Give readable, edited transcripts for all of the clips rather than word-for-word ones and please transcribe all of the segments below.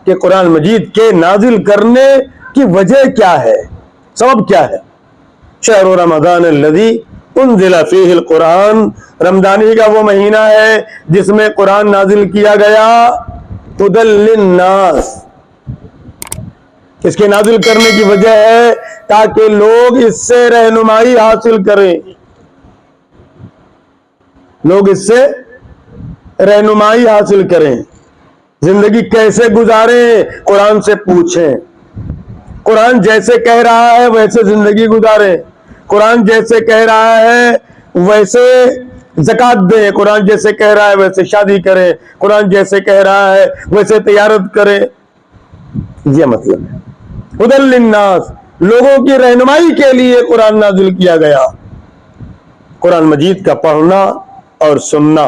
کہ قرآن مجید کے نازل کرنے کی وجہ کیا ہے، سبب کیا ہے۔ شہر رمضان الذی انزل فیہ القرآن، رمضانی کا وہ مہینہ ہے جس میں قرآن نازل کیا گیا، ہدی للناس، اس کے نازل کرنے کی وجہ ہے تاکہ لوگ اس سے رہنمائی حاصل کریں، لوگ اس سے رہنمائی حاصل کریں، زندگی کیسے گزاریں قرآن سے پوچھیں، قرآن جیسے کہہ رہا ہے ویسے زندگی گزاریں، قرآن جیسے کہہ رہا ہے ویسے زکوٰۃ دیں، قرآن جیسے کہہ رہا ہے ویسے شادی کریں، قرآن جیسے کہہ رہا ہے ویسے تجارت کریں، یہ مطلب ہے۔ ہدی للناس، لوگوں کی رہنمائی کے لیے قرآن نازل کیا گیا۔ قرآن مجید کا پڑھنا اور سننا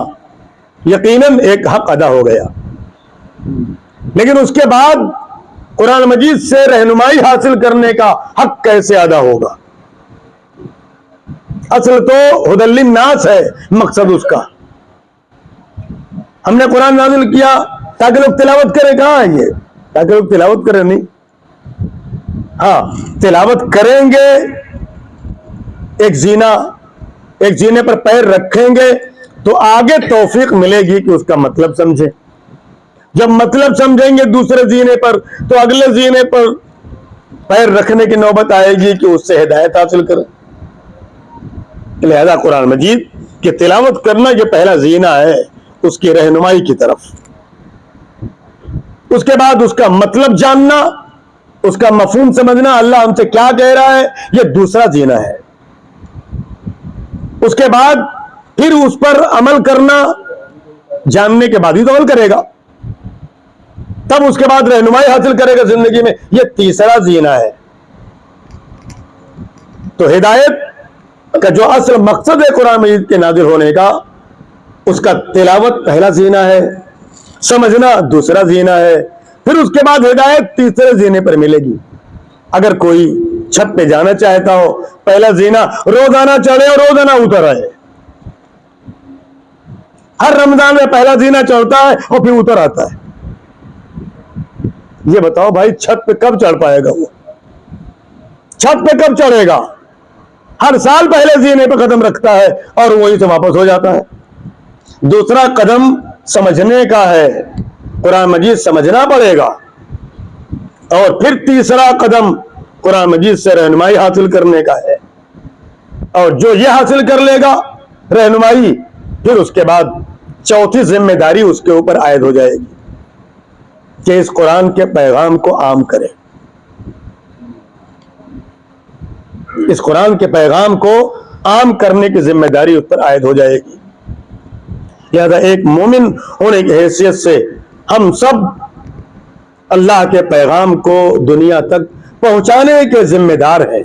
یقیناً ایک حق ادا ہو گیا، لیکن اس کے بعد قرآن مجید سے رہنمائی حاصل کرنے کا حق کیسے ادا ہوگا؟ اصل تو ہدی للناس ہے مقصد اس کا۔ ہم نے قرآن نازل کیا تاکہ لوگ تلاوت کریں، کہاں ہے یہ؟ تاکہ لوگ تلاوت کریں نہیں، ہاں تلاوت کریں گے، ایک زینے پر پیر رکھیں گے تو آگے توفیق ملے گی کہ اس کا مطلب سمجھیں۔ جب مطلب سمجھیں گے دوسرے زینے پر تو اگلے زینے پر پیر رکھنے کی نوبت آئے گی کہ اس سے ہدایت حاصل کریں۔ لہذا قرآن مجید کی تلاوت کرنا جو پہلا زینہ ہے اس کی رہنمائی کی طرف، اس کے بعد اس کا مطلب جاننا، اس کا مفہوم سمجھنا، اللہ ہم سے کیا کہہ رہا ہے، یہ دوسرا زینہ ہے۔ اس کے بعد پھر اس پر عمل کرنا، جاننے کے بعد ہی تو عمل کرے گا، تب اس کے بعد رہنمائی حاصل کرے گا زندگی میں، یہ تیسرا زینہ ہے۔ تو ہدایت کا جو اصل مقصد ہے قرآن مجید کے نازل ہونے کا، اس کا تلاوت پہلا زینہ ہے، سمجھنا دوسرا زینہ ہے، پھر اس کے بعد ہدایت تیسرے زینے پر ملے گی۔ اگر کوئی چھت پہ جانا چاہتا ہو، پہلا زینہ روزانہ چڑھے اور روزانہ اتر آئے، ہر رمضان میں پہلا زینہ چڑھتا ہے اور پھر اتر آتا ہے، یہ بتاؤ بھائی چھت پہ کب چڑھ پائے گا؟ وہ چھت پہ کب چڑھے گا؟ ہر سال پہلے زینے پہ قدم رکھتا ہے اور وہیں سے واپس ہو جاتا ہے۔ دوسرا قدم سمجھنے کا ہے، قرآن مجید سمجھنا پڑے گا، اور پھر تیسرا قدم قرآن مجید سے رہنمائی حاصل کرنے کا ہے، اور جو یہ حاصل کر لے گا رہنمائی، پھر اس کے بعد چوتھی ذمہ داری اس کے اوپر عائد ہو جائے گی کہ اس قرآن کے پیغام کو عام کرے، اس قرآن کے پیغام کو عام کرنے کی ذمہ داری اس پر عائد ہو جائے گی۔ لہذا ایک مومن ہونے کی حیثیت سے ہم سب اللہ کے پیغام کو دنیا تک پہنچانے کے ذمہ دار ہیں۔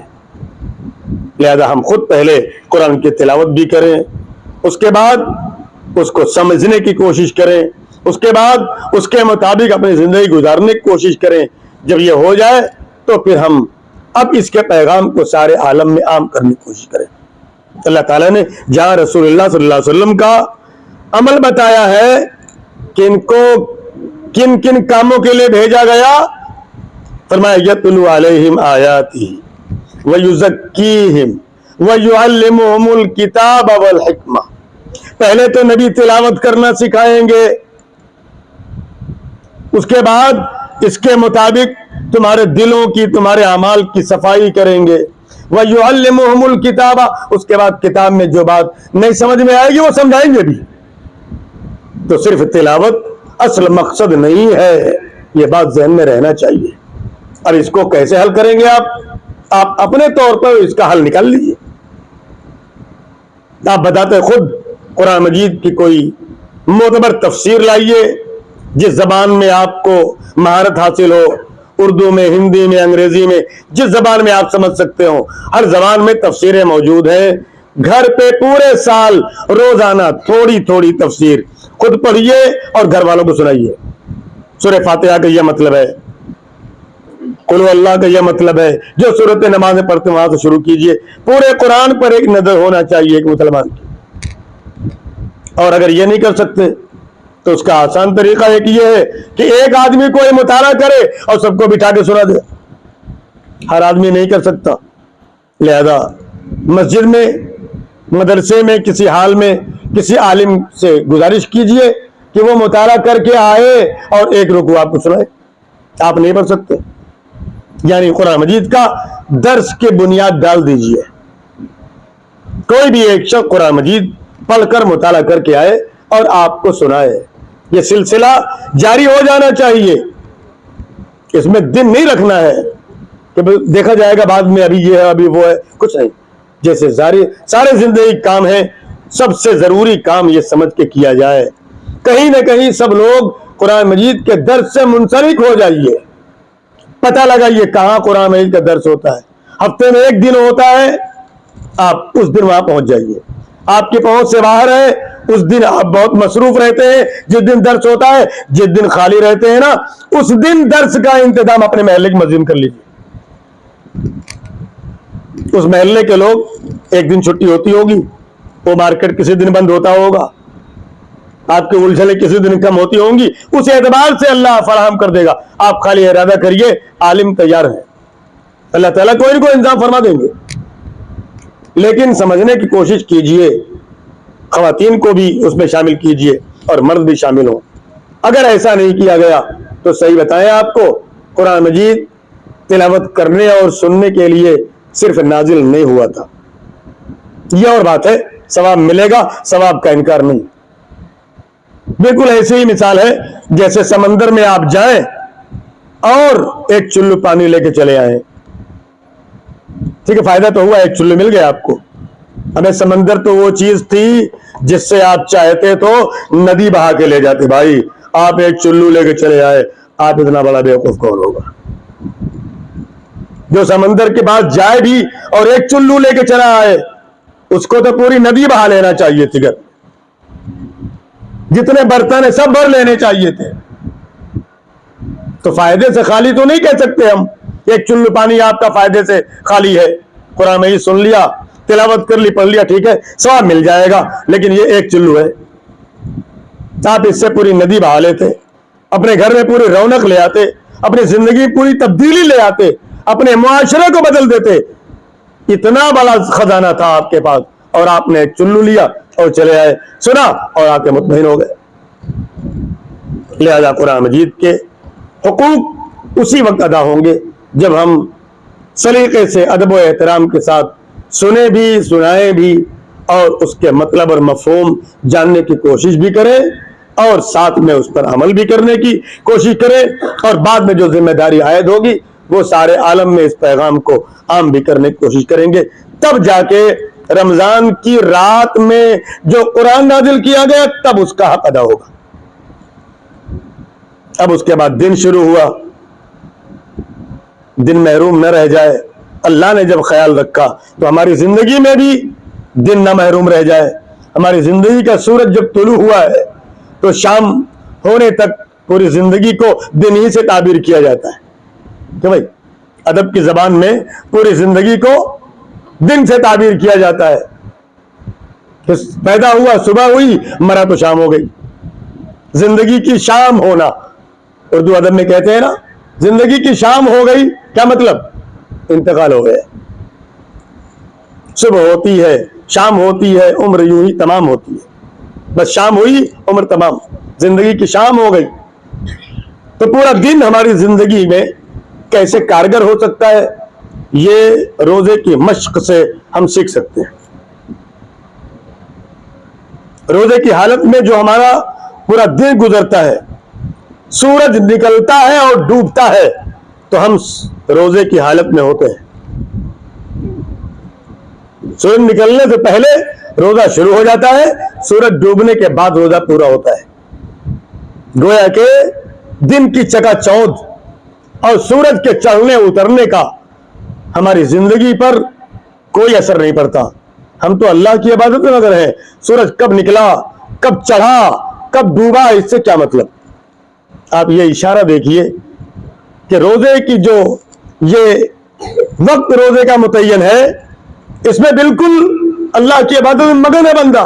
لہذا ہم خود پہلے قرآن کی تلاوت بھی کریں، اس کے بعد اس کو سمجھنے کی کوشش کریں، اس کے بعد اس کے مطابق اپنی زندگی گزارنے کی کوشش کریں۔ جب یہ ہو جائے تو پھر ہم اب اس کے پیغام کو سارے عالم میں عام کرنے کی کوشش کریں۔ اللہ تعالیٰ نے جہاں رسول اللہ صلی اللہ علیہ وسلم کا عمل بتایا ہے کہ ان کو کن کن کاموں کے لیے بھیجا گیا، فرمایا یتلو علیہم آیاتہ ویزکیہم ویعلمہم الکتاب والحکمہ۔ پہلے تو نبی تلاوت کرنا سکھائیں گے، اس کے بعد اس کے مطابق تمہارے دلوں کی، تمہارے اعمال کی صفائی کریں گے، وَيُعَلِّمُهُمُ الْكِتَابَ، اس کے بعد کتاب میں جو بات نہیں سمجھ میں آئے گی وہ سمجھائیں گے بھی۔ تو صرف تلاوت اصل مقصد نہیں ہے، یہ بات ذہن میں رہنا چاہیے۔ اب اس کو کیسے حل کریں گے آپ اپنے طور پر اس کا حل نکال لیجیے۔ آپ بتاتے خود قرآن مجید کی کوئی معتبر تفسیر لائیے جس زبان میں آپ کو مہارت حاصل ہو، اردو میں، ہندی میں، انگریزی میں، جس زبان میں آپ سمجھ سکتے ہو، ہر زبان میں تفسیریں موجود ہیں۔ گھر پہ پورے سال روزانہ تھوڑی تھوڑی تفسیر خود پڑھیے اور گھر والوں کو سنائیے۔ سورہ فاتحہ کا یہ مطلب ہے، قل هو اللہ کا یہ مطلب ہے، جو سورت نماز پڑھتے ہیں وہاں سے شروع کیجئے۔ پورے قرآن پر ایک نظر ہونا چاہیے ایک مسلمان کی۔ اور اگر یہ نہیں کر سکتے تو اس کا آسان طریقہ ایک یہ ہے کہ ایک آدمی کوئی مطالعہ کرے اور سب کو بٹھا کے سنا دے. ہر آدمی نہیں کر سکتا. لہذا مسجد میں، مدرسے میں، کسی حال میں کسی عالم سے گزارش کیجئے کہ وہ مطالعہ کر کے آئے اور ایک رکوع آپ کو سنائے. آپ نہیں پڑھ سکتے، یعنی قرآن مجید کا درس کی بنیاد ڈال دیجئے. کوئی بھی ایک شخص قرآن مجید پڑھ کر مطالعہ کر کے آئے اور آپ کو سنائے. یہ سلسلہ جاری ہو جانا چاہیے. اس میں دن نہیں رکھنا ہے کہ دیکھا جائے گا بعد میں ابھی یہ ہے ابھی وہ ہے. کچھ نہیں. جیسے سارے زندگی کام ہیں، سب سے ضروری کام یہ سمجھ کے کیا جائے. کہیں نہ کہیں سب لوگ قرآن مجید کے درس سے منسلک ہو جائیے. پتہ لگائیے کہاں قرآن مجید کا درس ہوتا ہے. ہفتے میں ایک دن ہوتا ہے، آپ اس دن وہاں پہنچ جائیے. آپ کی پہنچ سے باہر ہے، اس دن آپ بہت مصروف رہتے ہیں. جس دن درس ہوتا ہے، جس دن خالی رہتے ہیں نا، اس دن درس کا انتظام اپنے محلے کی مسجد میں کر لیجیے. اس محلے کے لوگ ایک دن چھٹی ہوتی ہوگی، وہ مارکیٹ کسی دن بند ہوتا ہوگا، آپ کی الجھنیں کسی دن کم ہوتی ہوں گی. اس اعتبار سے اللہ فراہم کر دے گا. آپ خالی ارادہ کریے، عالم تیار ہے، اللہ تعالیٰ کوئی نہ کوئی انتظام فرما دیں گے. لیکن سمجھنے کی کوشش کیجئے، خواتین کو بھی اس میں شامل کیجئے اور مرد بھی شامل ہوں. اگر ایسا نہیں کیا گیا تو صحیح بتائیں آپ کو، قرآن مجید تلاوت کرنے اور سننے کے لیے صرف نازل نہیں ہوا تھا. یہ اور بات ہے، ثواب ملے گا، ثواب کا انکار نہیں. بالکل ایسی ہی مثال ہے جیسے سمندر میں آپ جائیں اور ایک چلو پانی لے کے چلے آئیں. ٹھیک ہے، فائدہ تو ہوا، ایک چلو مل گیا آپ کو. ہمیں سمندر تو وہ چیز تھی جس سے آپ چاہتے تو ندی بہا کے لے جاتے. بھائی آپ ایک چلو لے کے چلے آئے، آپ اتنا بڑا بیوقوف کون ہوگا جو سمندر کے پاس جائے بھی اور ایک چلو لے کے چلا آئے؟ اس کو تو پوری ندی بہا لینا چاہیے تھی. جتنے برتن ہیں سب بھر لینے چاہیے تھے. تو فائدے سے خالی تو نہیں کہہ سکتے ہم. ایک چلو پانی آپ کا فائدے سے خالی ہے. قرآن میں سن لیا، تلاوت کر لی، پڑھ لیا، ٹھیک ہے، ثواب مل جائے گا. لیکن یہ ایک چلو ہے، آپ اس سے پوری ندی بہا لیتے، اپنے گھر میں پوری رونق لے آتے، اپنی زندگی پوری تبدیلی لے آتے، اپنے معاشرے کو بدل دیتے. اتنا بڑا خزانہ تھا آپ کے پاس اور آپ نے ایک چلو لیا اور چلے آئے، سنا اور آ کے مطمئن ہو گئے. لہذا قرآن مجید کے حقوق اسی وقت ادا ہوں گے جب ہم سلیقے سے، ادب و احترام کے ساتھ سنیں بھی، سنائیں بھی اور اس کے مطلب اور مفہوم جاننے کی کوشش بھی کریں اور ساتھ میں اس پر عمل بھی کرنے کی کوشش کریں. اور بعد میں جو ذمہ داری عائد ہوگی وہ سارے عالم میں اس پیغام کو عام بھی کرنے کی کوشش کریں گے. تب جا کے رمضان کی رات میں جو قرآن نازل کیا گیا تب اس کا حق ادا ہوگا. اب اس کے بعد دن شروع ہوا، دن محروم نہ رہ جائے. اللہ نے جب خیال رکھا تو ہماری زندگی میں بھی دن نہ محروم رہ جائے. ہماری زندگی کا سورج جب طلوع ہوا ہے تو شام ہونے تک پوری زندگی کو دن ہی سے تعبیر کیا جاتا ہے کہ بھائی ادب کی زبان میں پوری زندگی کو دن سے تعبیر کیا جاتا ہے. پیدا ہوا صبح ہوئی، مرا تو شام ہو گئی. زندگی کی شام ہونا، اردو ادب میں کہتے ہیں نا، زندگی کی شام ہو گئی. کیا مطلب؟ انتقال ہو گیا. صبح ہوتی ہے، شام ہوتی ہے، عمر یوں ہی تمام ہوتی ہے. بس شام ہوئی، عمر تمام، زندگی کی شام ہو گئی. تو پورا دن ہماری زندگی میں کیسے کارگر ہو سکتا ہے، یہ روزے کی مشق سے ہم سیکھ سکتے ہیں. روزے کی حالت میں جو ہمارا پورا دن گزرتا ہے، سورج نکلتا ہے اور ڈوبتا ہے تو ہم روزے کی حالت میں ہوتے ہیں. سورج نکلنے سے پہلے روزہ شروع ہو جاتا ہے، سورج ڈوبنے کے بعد روزہ پورا ہوتا ہے. گویا کہ دن کی چکا چوندھ اور سورج کے چڑھنے اترنے کا ہماری زندگی پر کوئی اثر نہیں پڑتا. ہم تو اللہ کی عبادت میں مگر ہیں. سورج کب نکلا، کب چڑھا، کب ڈوبا، اس سے کیا مطلب؟ آپ یہ اشارہ دیکھیے کہ روزے کی جو یہ وقت روزے کا متعین ہے، اس میں بالکل اللہ کی عبادت میں مگن ہے بندہ.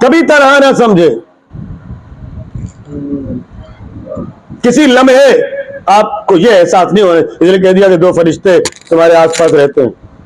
کبھی تنہا نہ سمجھے. کسی لمحے آپ کو یہ احساس نہیں ہونے اس لیے کہہ دیا کہ 2 فرشتے تمہارے آس پاس رہتے ہیں.